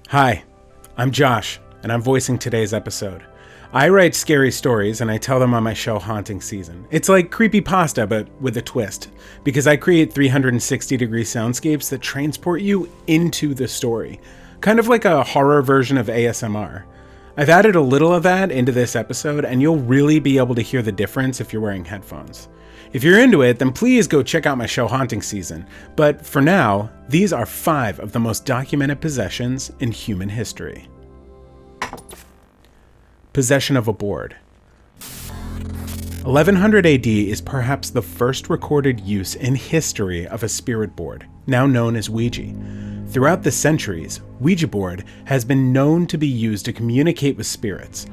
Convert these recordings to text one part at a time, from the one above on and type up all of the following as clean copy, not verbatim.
Hi, I'm Josh, and I'm voicing today's episode. I write scary stories, and I tell them on my show Haunting Season. It's like creepypasta, but with a twist, because I create 360-degree soundscapes that transport you into the story, kind of like a horror version of ASMR. I've added a little of that into this episode, and you'll really be able to hear the difference if you're wearing headphones. If you're into it, then please go check out my show Haunting Season. But for now, these are 5 of the most documented possessions in human history. Possession of a board. 1100 AD is perhaps the first recorded use in history of a spirit board, now known as Ouija. Throughout the centuries, Ouija board has been known to be used to communicate with spirits.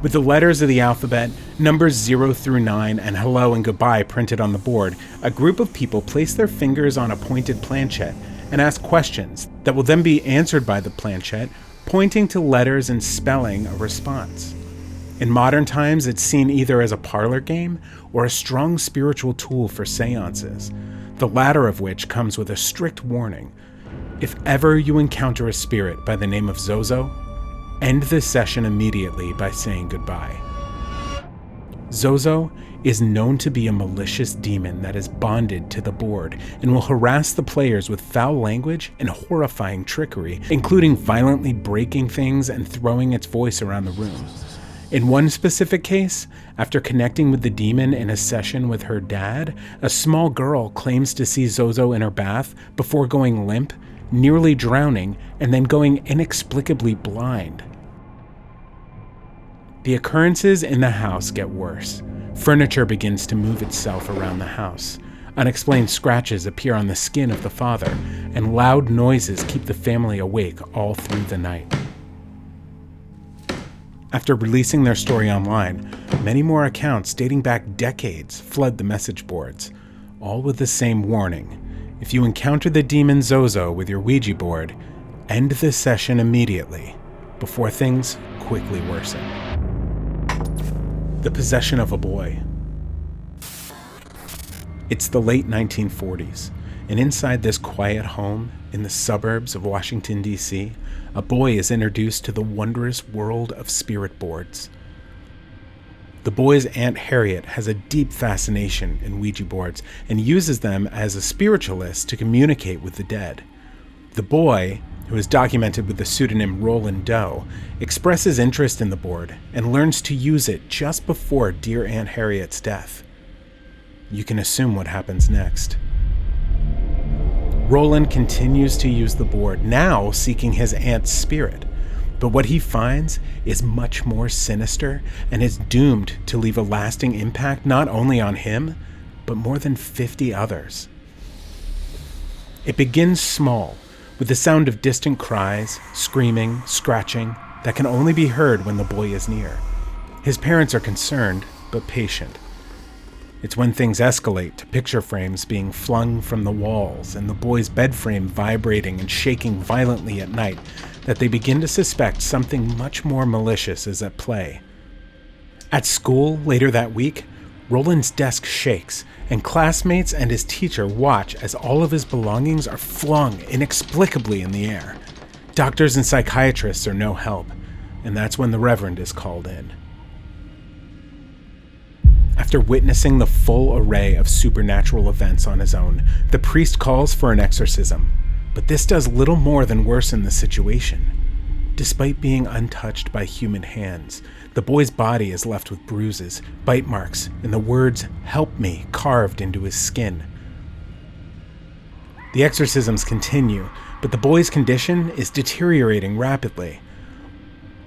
With the letters of the alphabet, numbers 0 through 9, and hello and goodbye printed on the board, a group of people place their fingers on a pointed planchette and ask questions that will then be answered by the planchette, pointing to letters and spelling a response. In modern times, it's seen either as a parlor game or a strong spiritual tool for seances, the latter of which comes with a strict warning. If ever you encounter a spirit by the name of Zozo, end this session immediately by saying goodbye. Zozo is known to be a malicious demon that is bonded to the board and will harass the players with foul language and horrifying trickery, including violently breaking things and throwing its voice around the room. In one specific case, after connecting with the demon in a session with her dad, a small girl claims to see Zozo in her bath before going limp, nearly drowning, and then going inexplicably blind. The occurrences in the house get worse. Furniture begins to move itself around the house. Unexplained scratches appear on the skin of the father, and loud noises keep the family awake all through the night. After releasing their story online, many more accounts dating back decades flood the message boards, all with the same warning. If you encounter the demon Zozo with your Ouija board, end the session immediately before things quickly worsen. The possession of a boy. It's the late 1940s, and inside this quiet home in the suburbs of Washington, D.C., a boy is introduced to the wondrous world of spirit boards. The boy's Aunt Harriet has a deep fascination in Ouija boards and uses them as a spiritualist to communicate with the dead. The boy, who is documented with the pseudonym Roland Doe, expresses interest in the board and learns to use it just before dear Aunt Harriet's death. You can assume what happens next. Roland continues to use the board, now seeking his aunt's spirit, but what he finds is much more sinister and is doomed to leave a lasting impact not only on him, but more than 50 others. It begins small, with the sound of distant cries, screaming, scratching, that can only be heard when the boy is near. His parents are concerned, but patient. It's when things escalate to picture frames being flung from the walls and the boy's bed frame vibrating and shaking violently at night that they begin to suspect something much more malicious is at play. At school later that week, Roland's desk shakes, and classmates and his teacher watch as all of his belongings are flung inexplicably in the air. Doctors and psychiatrists are no help, and that's when the Reverend is called in. After witnessing the full array of supernatural events on his own, the priest calls for an exorcism, but this does little more than worsen the situation. Despite being untouched by human hands, the boy's body is left with bruises, bite marks, and the words, "Help me," carved into his skin. The exorcisms continue, but the boy's condition is deteriorating rapidly.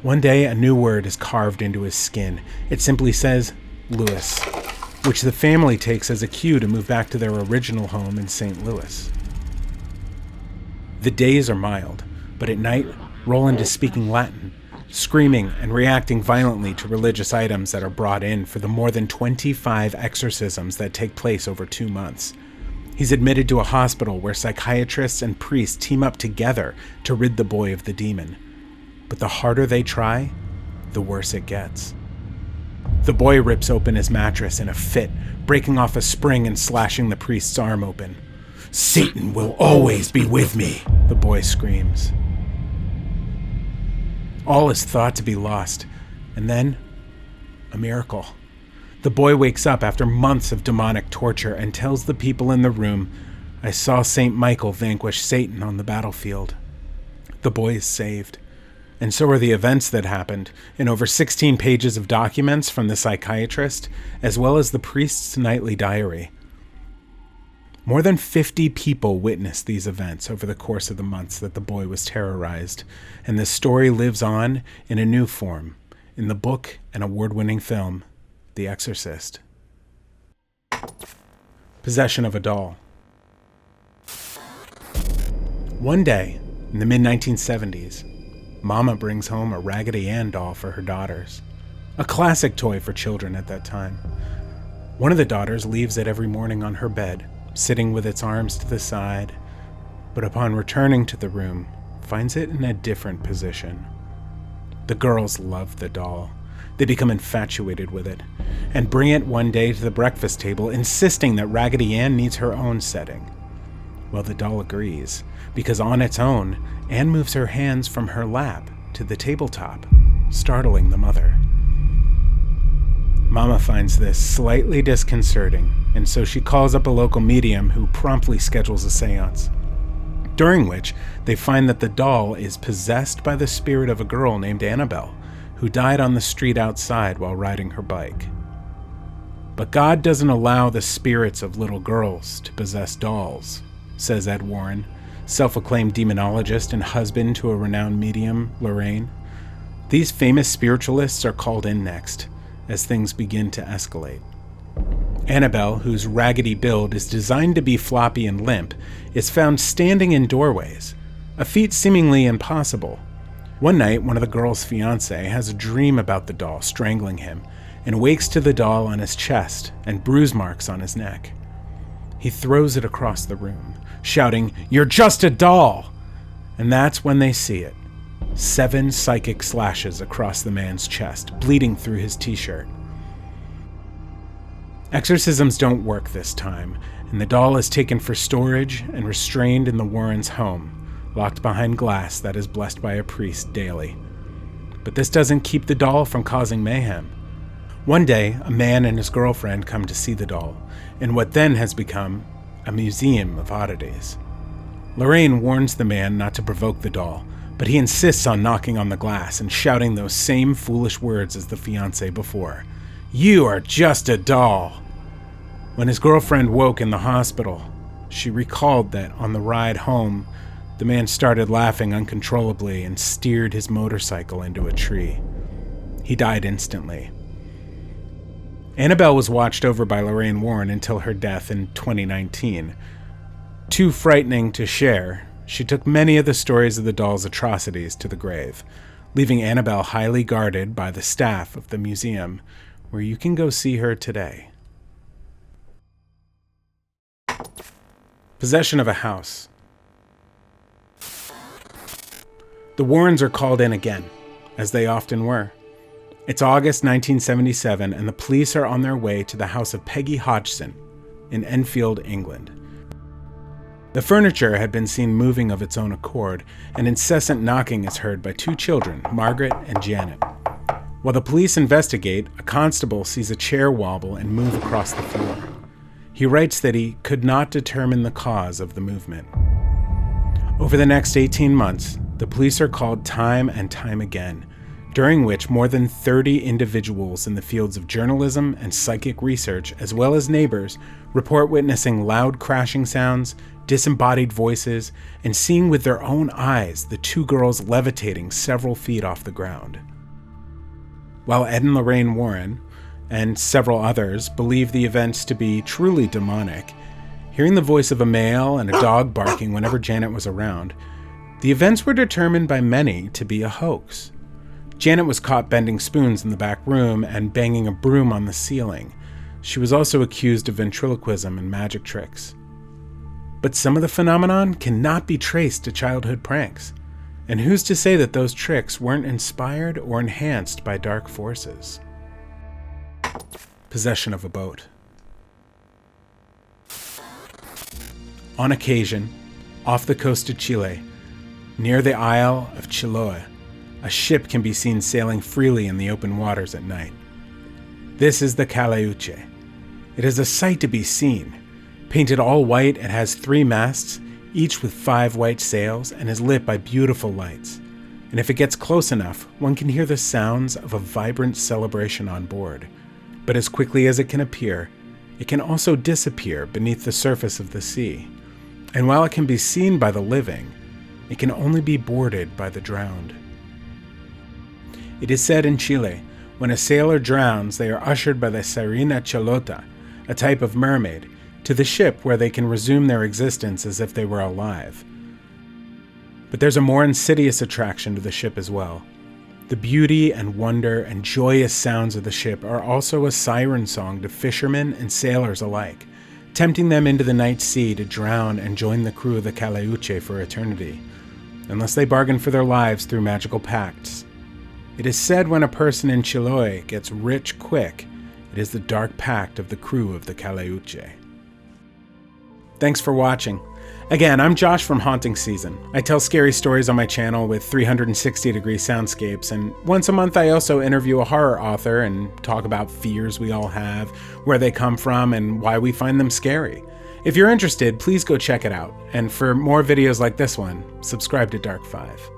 One day, a new word is carved into his skin. It simply says, Louis, which the family takes as a cue to move back to their original home in St. Louis. The days are mild, but at night, Roland is speaking Latin, screaming and reacting violently to religious items that are brought in for the more than 25 exorcisms that take place over 2 months. He's admitted to a hospital where psychiatrists and priests team up together to rid the boy of the demon. But the harder they try, the worse it gets. The boy rips open his mattress in a fit, breaking off a spring and slashing the priest's arm open. "Satan will always be with me," the boy screams. All is thought to be lost, and then a miracle. The boy wakes up after months of demonic torture and tells the people in the room, "I saw St. Michael vanquish Satan on the battlefield." The boy is saved, and so are the events that happened in over 16 pages of documents from the psychiatrist, as well as the priest's nightly diary. More than 50 people witnessed these events over the course of the months that the boy was terrorized, and the story lives on in a new form in the book and award-winning film, The Exorcist. Possession of a doll. One day, in the mid-1970s, Mama brings home a Raggedy Ann doll for her daughters, a classic toy for children at that time. One of the daughters leaves it every morning on her bed, sitting with its arms to the side, but upon returning to the room, finds it in a different position. The girls love the doll. They become infatuated with it, and bring it one day to the breakfast table, insisting that Raggedy Ann needs her own setting. Well, the doll agrees, because on its own, Ann moves her hands from her lap to the tabletop, startling the mother. Mama finds this slightly disconcerting, and so she calls up a local medium who promptly schedules a seance, during which they find that the doll is possessed by the spirit of a girl named Annabelle, who died on the street outside while riding her bike. But God doesn't allow the spirits of little girls to possess dolls, says Ed Warren, self-acclaimed demonologist and husband to a renowned medium, Lorraine. These famous spiritualists are called in next, as things begin to escalate. Annabelle, whose raggedy build is designed to be floppy and limp, is found standing in doorways, a feat seemingly impossible. One night, one of the girl's fiancé has a dream about the doll strangling him, and wakes to the doll on his chest and bruise marks on his neck. He throws it across the room, shouting, "You're just a doll!" And that's when they see it. 7 psychic slashes across the man's chest, bleeding through his t-shirt. Exorcisms don't work this time, and the doll is taken for storage and restrained in the Warrens' home, locked behind glass that is blessed by a priest daily. But this doesn't keep the doll from causing mayhem. One day, a man and his girlfriend come to see the doll, in what then has become a museum of oddities. Lorraine warns the man not to provoke the doll, but he insists on knocking on the glass and shouting those same foolish words as the fiancé before. "You are just a doll." When his girlfriend woke in the hospital, she recalled that on the ride home, the man started laughing uncontrollably and steered his motorcycle into a tree. He died instantly. Annabelle was watched over by Lorraine Warren until her death in 2019. Too frightening to share, she took many of the stories of the doll's atrocities to the grave, leaving Annabelle highly guarded by the staff of the museum, where you can go see her today. Possession of a house. The Warrens are called in again, as they often were. It's August 1977, and the police are on their way to the house of Peggy Hodgson in Enfield, England. The furniture had been seen moving of its own accord, and incessant knocking is heard by 2 children, Margaret and Janet. While the police investigate, a constable sees a chair wobble and move across the floor. He writes that he could not determine the cause of the movement. Over the next 18 months, the police are called time and time again, during which more than 30 individuals in the fields of journalism and psychic research, as well as neighbors, report witnessing loud crashing sounds, disembodied voices, and seeing with their own eyes the 2 girls levitating several feet off the ground. While Ed and Lorraine Warren, and several others, believe the events to be truly demonic, hearing the voice of a male and a dog barking whenever Janet was around, the events were determined by many to be a hoax. Janet was caught bending spoons in the back room and banging a broom on the ceiling. She was also accused of ventriloquism and magic tricks. But some of the phenomenon cannot be traced to childhood pranks. And who's to say that those tricks weren't inspired or enhanced by dark forces? possession of a boat. On occasion, off the coast of Chile, near the Isle of Chiloé, a ship can be seen sailing freely in the open waters at night. This is the Caleuche. It is a sight to be seen. Painted all white, it has 3 masts, each with 5 white sails, and is lit by beautiful lights. And if it gets close enough, one can hear the sounds of a vibrant celebration on board. But as quickly as it can appear, it can also disappear beneath the surface of the sea. And while it can be seen by the living, it can only be boarded by the drowned. It is said in Chile, when a sailor drowns, they are ushered by the Sirena Chalota, a type of mermaid, to the ship where they can resume their existence as if they were alive. But there's a more insidious attraction to the ship as well. The beauty and wonder and joyous sounds of the ship are also a siren song to fishermen and sailors alike, tempting them into the night sea to drown and join the crew of the Caleuche for eternity, unless they bargain for their lives through magical pacts. It is said when a person in Chiloé gets rich quick, it is the dark pact of the crew of the Caleuche. Thanks for watching. Again, I'm Josh from Haunting Season. I tell scary stories on my channel with 360-degree soundscapes, and once a month I also interview a horror author and talk about fears we all have, where they come from, and why we find them scary. If you're interested, please go check it out, and for more videos like this one, subscribe to Dark 5.